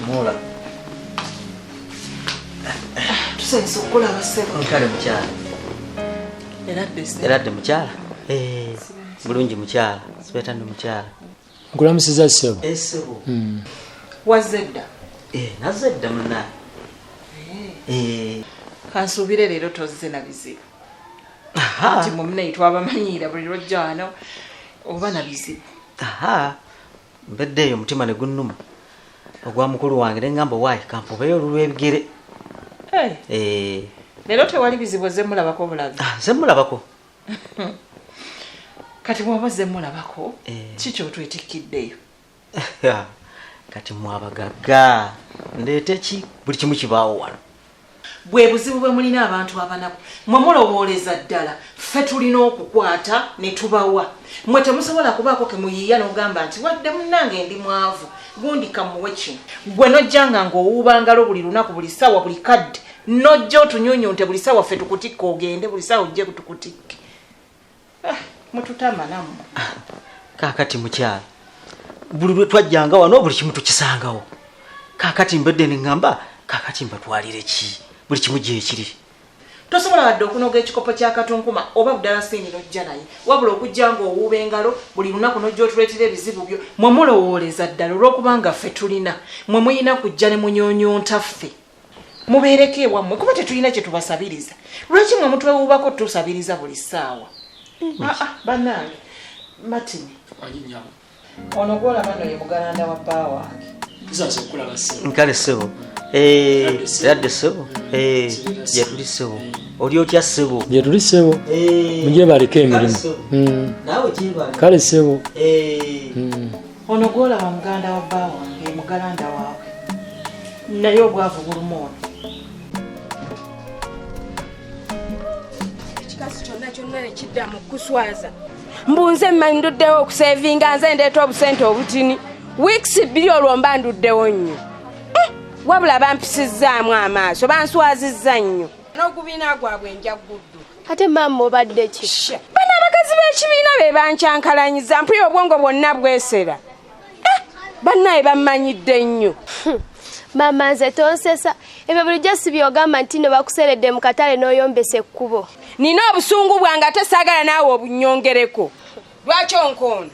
Mola. Tusenso kulaba sebo. Nkale mukyala. Eradde mukyala. Bulungi mukyala. Sibetande mukyala. Nkulamusiza sebo. Sebo. Wazedda. Nazedda munna. Kansubire leero tozze na bizibu. Ati mumne twabamanyiira buli lwojjano oba na bizibu. Mbeddeeyo omutima ne gunnuma. Ogwa mukulu wange ne ngamba waayi kampobeyo olw'ebigere. Leero tewali bizibu ze mulabako bulabi. Ze mulabako. Kati bw'oba ze mulabako kiki otwetikiddeyo? Kati mwabagagga ndeete ki buli kimu kibaawo wano. Bwe buzibu bwe mulina abantu abanaku mwe mulowooleza ddala ffe tulina okukwata ne tubawa. Mwe temusobola kubaako ke muyiiya n'ogamba nti wadde munnange ndi mwavu gundi kamuwe kino. Gwe nojjanga ng'owuuba ngalo buli lunaku buli ssaawa buli kadde nojja otunyuunyunte buli ssaawa ffe tukutikke ogende buli ssaawa ojje tukutikke. Mututama nammwe. Kaakati mukyala buli lwe twajjanga wano buli kimu tukisangawo. Kaakati mbedde ne ŋŋamba kaakati mbatwalire ki buli kimu gye kiri. Tosobola wadde okunoga ekikopo kya katunkuma oba buddala siini nojja naye wabula okujja ng'owuuba engalo buli lunaku nojja otuleetera ebizibu byo. Mwe mulowooleza ddala olw'okubanga ffe tulina mwe muyina kujja ne munyoonyonta ffe mubeereko ewammwe kuba tetulina kye tubasabiriza. Lwaki mwe mutwewuubako tusabiriza buli ssaawa? Bannange Martin ono gwolaba no ye Muganda wa bba wange. Nkale ssebo. Eradde ssebo. Gye tuli ssebo. Oli otya ssebo? Gye tuli ssebo. Mujye baleko emirimu. Naawe kyebale. Kale ssebo. Ono gwolaba Muganda wa bba wange Muganda waabwe. Naye obwavu bulumu ono. Ekikasi kyonna ne kidda mu kuswaza. Mbunze mmanyi nduddewo okusevinga nze ndeeta obusente obutini. Weeks bbiri olwo mba nduddewo nnyo. Wabula bampisizzaamu amaaso banswazizza nnyo. N'ogubiina gwabwe enjagguddu. Ate maama obadde ki? Bano abakazi b'ekibiina be bankyankalanyiza mpulira obwongo bwonna bwesera. Bannaye bammanyidde nnyo. Maama nze tonsesa ebyo bulijjo si byogamba nti no bakuseredde mu katale n'oyombesa ekkubo. Nina obusungu bwange ate saagala naawe obunyongereko. Lwaki onkoona?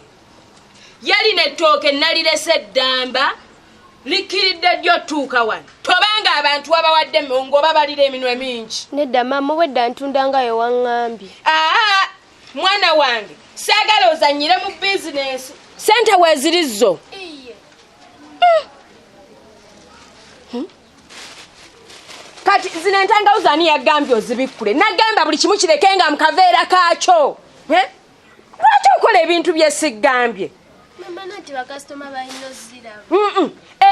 Yali n'ettooke nalirese eddamba likiridde ddyo tuuka wano. Tobanga abantu abawadde emmongo babalira eminwe mingi. Nedda maama wedda ntunda nga yo waŋŋambye. Mwana wange saagala ozannyire mu bizinensi. Sente weezirizo. Kati zino entangawuzi ani yagambye ozibikkule? Nagamba buli kimu kirekenga mu kaveera kaakyo. Lwaki okola ebintu bye siggambye? Mama nanti bakasitoma balina oziraba.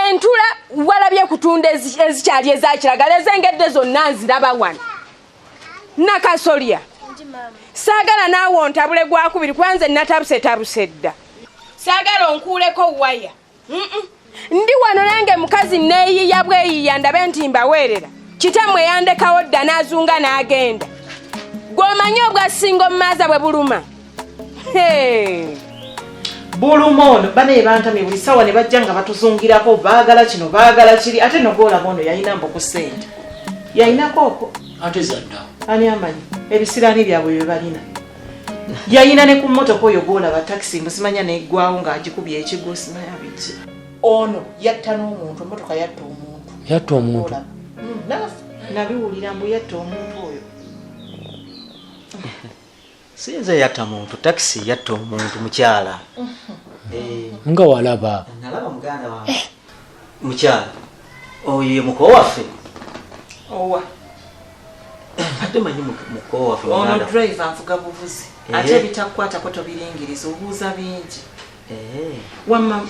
Entula walabye kutunda ezikyali eza kiragala ezengedde zonna nziraba wano. Nakasolya. Saagala naawe ontabule gwakubiri kwanze natabuse dda. Saagala onkuuleko waya. Ndi wano nange mukazi neeyiya bweyiya ndabe nti mbaweerera. Kitamwe yandekawo dda n'azunga n'agenda. Gw'omanyi obwasinga omumaaza bwe buluma. Buluma ono banaye bantamye buli ssaawa ne bajja nga batuzungirako baagala kino baagala kiri ate nogwolaba ono yalina mboku ssente. Yayinakooko. Ate zadda. Ani amanyi ebisiraani byabwe bye balina. Yayina ne ku mmotoka oyo gwolaba takisi mbusimanya neggwawo ng'agikubye ekigo simanya biki. Ono yatta n'omuntu emmotoka yatta omuntu. Yatta omuntu. Nabiwulira mbu yatta omuntu oyo. Sinze yatta muntu takisi yatta omuntu mukyala. Nga walaba. Nalaba muganda wange. Mukyala. Oyo muko waffe. Owa. Ate manyi muko waffe. Ono driver avuga buvuzi. Ate bitakwatako tobiringiriza obuuza bingi. Wamma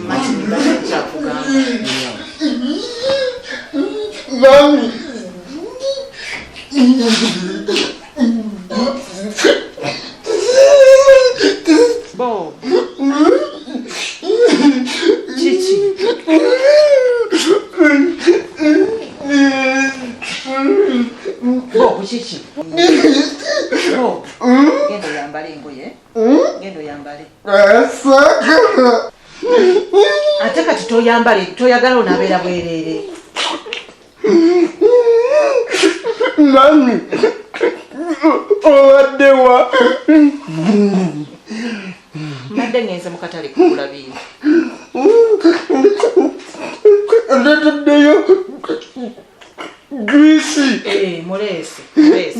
mati ni bajja kugamba. Mami. Bo. Chichi. Bo, chichi. Bo. Gendo yambale ngoye. Gendo yambale. Sakala. ate kati toyambale toyagala onabeera bwerere. Mami owaddewa mbadde ngenze mu katale kugula bintu. ndetaddeyo grisi mulese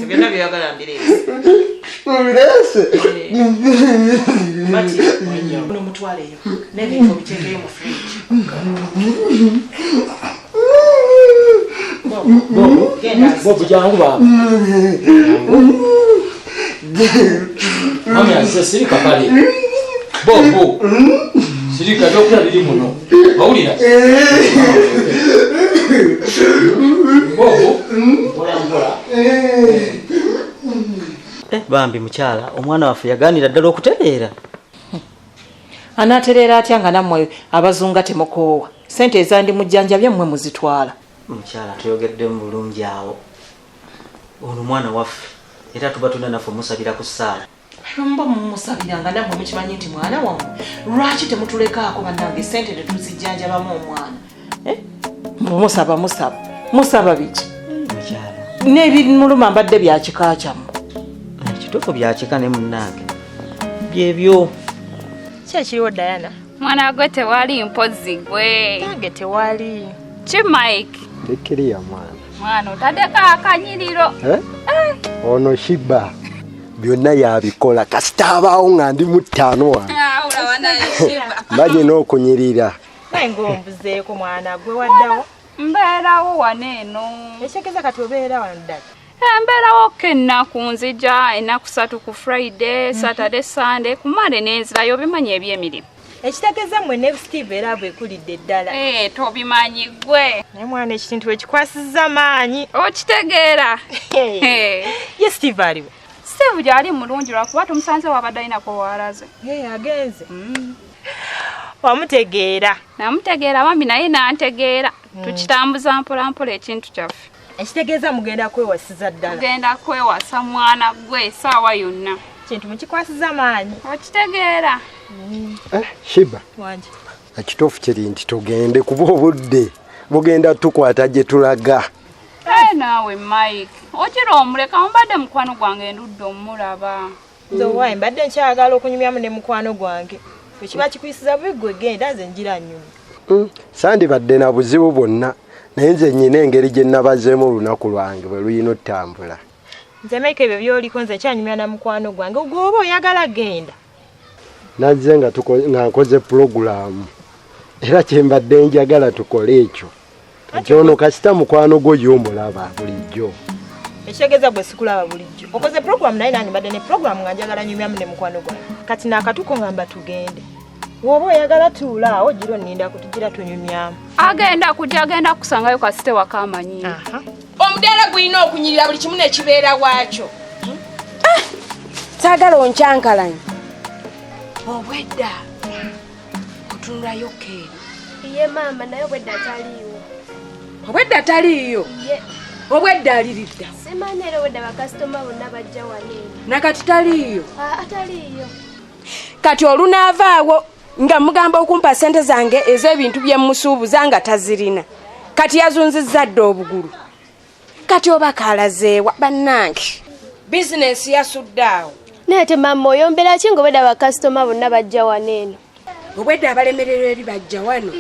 byonna byoyagala mbireese. obirese bati ono mutwaleyo n'ebintu obiteekeyo mu fridge. Bobi jangu baba. Mami azze sirika pale. Bobo. Sirika dokula biri muno. Bawulira. Bobo. Mpola. Bambi mukyala omwana waffe yaganira ddala okutereera. Anatereera atya nga nammwe abazunga temukoowa. Sente ezandi mujjanjabye mmwe muzitwala. Mukyala tuyogeddemu bulungi awo. Ono mwana waffe era tuba tuna naffe musabira ku ssaala. Mba mumusabiranga nammwe mukimanyi nti mwana wammwe lwaki temutulekaako bannange sente tetuzijjanjabamu omwana. Musaba biki? Mukyala n'ebimuluma mbadde bya kika kyammwe. Ekituufu bya kika ne munnange byebyo. Ki ekiriwo Diana? Mwana gwe tewali mpozi gwe. Nange tewali. Ki Mike? tekiriya mwana. Mwana otadeka akanyiriro. Ono SHEEBA byonna yabikola kasita abaawo nga ndi mu ttaano wano. Ulawana SHEEBA. Mbaje n'okunyirira. Naye ng'ombuzeeko mwana gwe waddawo. Mbeerawo wano eno. Ekyekeza kati obeera wano ddala. Mbeerawo ennaku nzija ennaku 3 ku Friday, Saturday, Sunday kumale n'enzirayo bimanyi eby'emirimu. Ekitegeeza mmwe ne Steve era bwekulidde ddala. Tobimanyi gwe. Naye mwana ekintu ekikwasizza maanyi. Okitegeera. Ye Steve aliwo. Steve gyali mulungi lwakuba tumusanze wabadde ayinako waalaze. Agenze. Wamutegeera. Namutegeera bambi naye nantegeera. Tukitambuza mpolampola ekintu kyaffe. Ekitegeeza mugenda kwewasiza ddala. Mugenda kwewasa mwana gwe essaawa yonna. Kintu mukikwasiza maanyi. Okitegeera. SHEEBA Wanje. ekituufu kiri nti tugende kuba obudde bugenda tukwata gye tulaga. Naawe Mike okira omuleka mbadde mukwano gwange ndudde omulaba. Nze wayi mbadde nkyagala okunyumyamu ne mukwano gwange. Ekiba kikwisiza bubi gwe genda nze njira nnyuma. Sandibadde na buzibu bwonna naye nze nnyina engeri gye nabazeemu olunaku lwange bwe luyina otambula. Nze Mike ebyo by'oliko nze kyanyumya na mukwano gwange gwoba oyagala genda. Nazze nga nkoze pulogulaamu era kyembadde njagala tukole ekyo. Kati ono kasita mukwano gwo y'omulaba bulijjo. Ekitegeeza gwe sikulaba bulijjo. Okoze pulogulaamu naye nange mbadde ne pulogulaamu nga njagala nyumyamu ne mukwano gwange. Kati naakatuko ngamba tugende. Woba oyagala tuulaawo giro nninda kutugira tunyumyamu. Agenda kusangayo kasite wakamanyi. Omudaala gulina okunyirira buli kimu nekibeera waakyo. Saagala onkyankalanye. Obwedda kutunulayo keeri. Iye mama naye obwedda taliiwo. Obwedda taliiyo? Obwedda aliridda. Simanyi era obwedda bakasitoma bonna bajja wano eno. Nakati taliiyo? Ataliiyo. Kati olunaavaawo nga mugamba okumpa ssente zange ez'ebintu bye musuubuza nga tazirina. Kati yazunzizza dda obugulu. Kati oba kaalazeewa bannange. Bizinensi yasudde awo. Naye ate mama oyombera ki ng'obwedda bakasitoma bonna bajja wano eno? Obwedda abalemererwa eri bajja wano.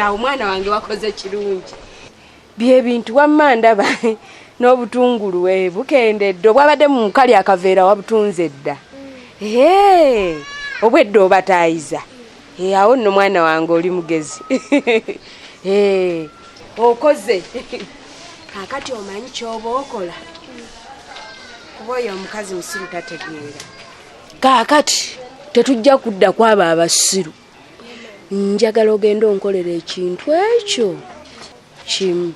Awo mwana wange wakoze kirungi. Byebintu wamma ndaba n'obutungulu bukendedde obwabadde mu mukali akaveera wabutunze dda. Obwedda obataayiza. Awo nno mwana wange oli mugezi. Okoze. Kakati omanyi ky'oba okola. Kuba oyo omukazi musiru tategeera. Kakati tetujja kudda kwaba abasiru. Njagala ogenda onkolera ekintu ekyo. Kimu.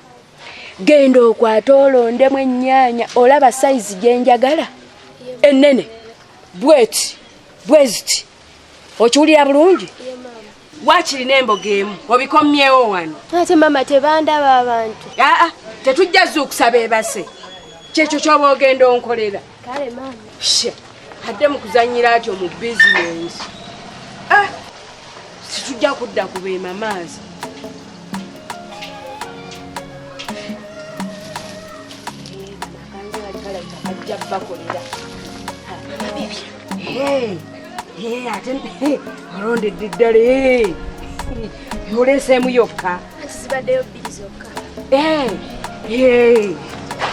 Genda okwata olondemu ennyaanya olaba sayizi gye njagala. Ennene. Bweziti. Okiwulira bulungi? Wakirina emboga emu obikomyewo wano. Ate mama tebandaba abantu. Tetujja zuukusaba ebase. Kyekyo ky'oba ogenda onkolera. Kale mama. Adde mu kuzannyira atyo mu bizinensi. tujja kudda kubeema maazi. Ajja bakolera. Ate olondedde ddala oleeseemu yokka. Zibaddeyo bbiri zokka.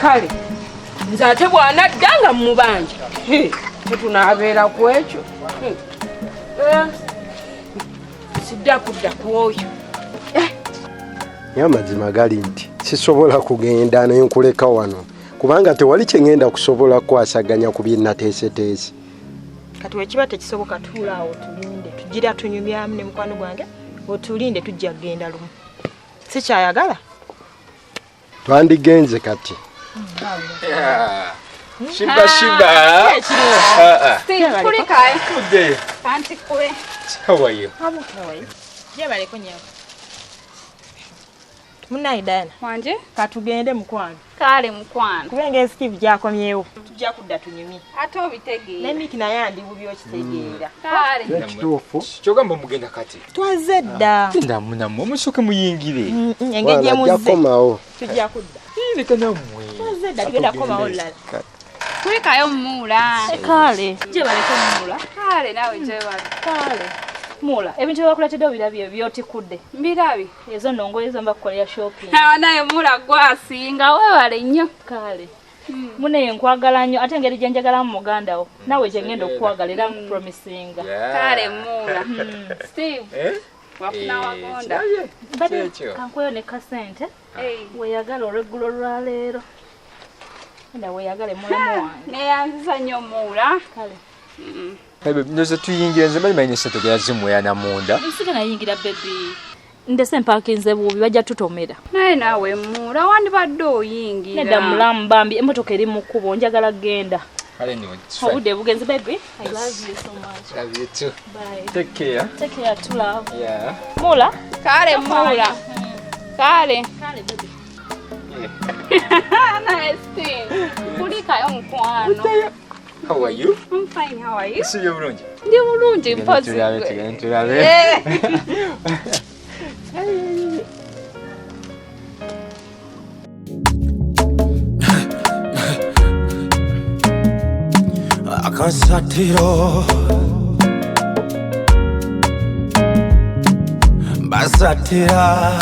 Kale nze ate bw'anadda nga mubanja tetunaabeera ku ekyo. Sidda kudda ku oyo. Naye amazima gali nti sisobola kugenda nenkuleka wano kubanga tewali kye ngenda kusobola kwasaganya ku bye nateeseteese. Kati wekiba tekisoboka tuulaawo otulinde tugira tunyumyamu ne mukwano gwange otulinde tujja kugenda lumu. Sikyayagala? Twandigenze kati. Shiba. Steve, kulikae. Good day. Auntie kwe. How are you? Jebaleko nyawo. Munayi Diana. Wanje? Katugende mukwano. Kale mukwano. Kubanga Steve gyakomyewo. Tujja kudda tunyumye. Ate obitegeera. Ne Miki naye andi bubi okitegeera. Kale. Ekituufu. Kyogamba mugenda kati. Twaze dda. Ndamunamu omusooke muyingire. Engeri emuzze. Yakomawo. Tujja kudda. Leka nammwe. Twaze dda tugenda kukomawo olulala. Kulikayo muula. Kale. Gyebaleko muula. Kale nawe gyebali. Kale. Mula, ebintu byakuleetedde obirabye byotikudde. Mbirabi. Ezo nongoye zomba kukolera shopping. Naye mula gwasinga weewale nnyo. Kale. Mune nkwagala nnyo ate engeri gye njagalamu muganda wo. Nawe gye ngenda okukwagala era nkupromisinga. Kale mula. Steve. Wafuna wagonda. Bade kankweyo ne kasente. Weeyagala olweggulo lwa leero. Enda weeyagale mulamu wange. Neyanziza nnyo mula. Kale. Ndoza tuyingira nze manyi esente gyazimwe namunda. Nsika nayingira baby. Ndese mpakinze bubi bajja tutomera. Naye nawe mula wandibadde oyingira. Nedda mulamu bambi emmotoka eri mu kkubo njagala genda. Kale niwe. Obudde bugenze baby. I love you so much. Love you too. Bye. Take care. Take care to love. Yeah. Mula? Kale mula. Kale. Kale baby. Nice thing. Kulikayo mukwano. How are you? I'm fine, how are you? Si yo bulungi. Ndi bulungi mpozi. Tulabe. Akasatiro basatira